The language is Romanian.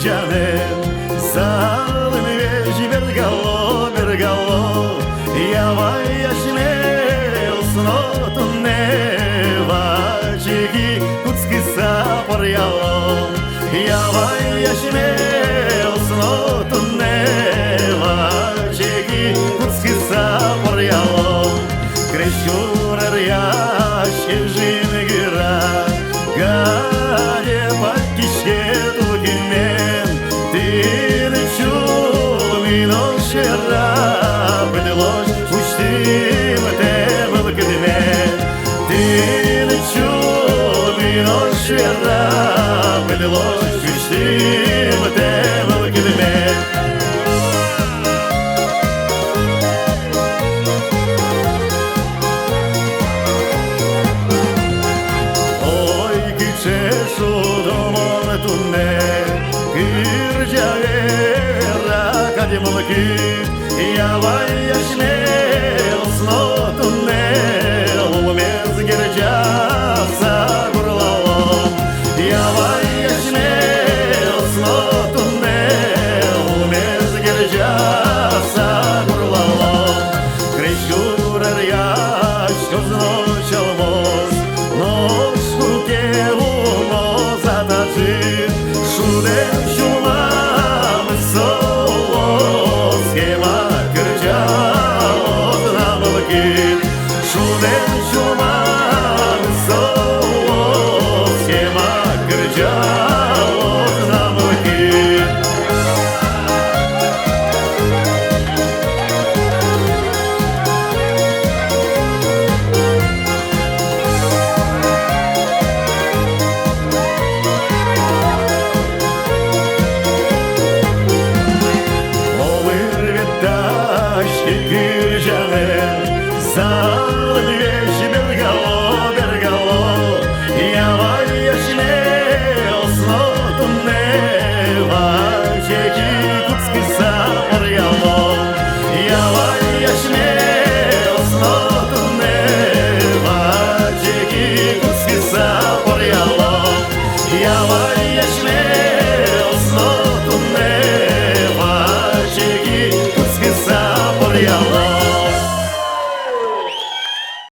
canım Salın veç bergalo Yavay yaşne olsun otun ne Vaçiki kutski sapar yalo Yavay yaşne olsun otun ne Vaçiki kutski sapar yalo Kreşurar yaşke jin gira Gade patişke tukimen Tine çul mino şerab Deloş uçtim temel kedimen Tine çul mino şerab Deloş uçtim temel kedimen Гирджавера, кадимулки, я ваяшне.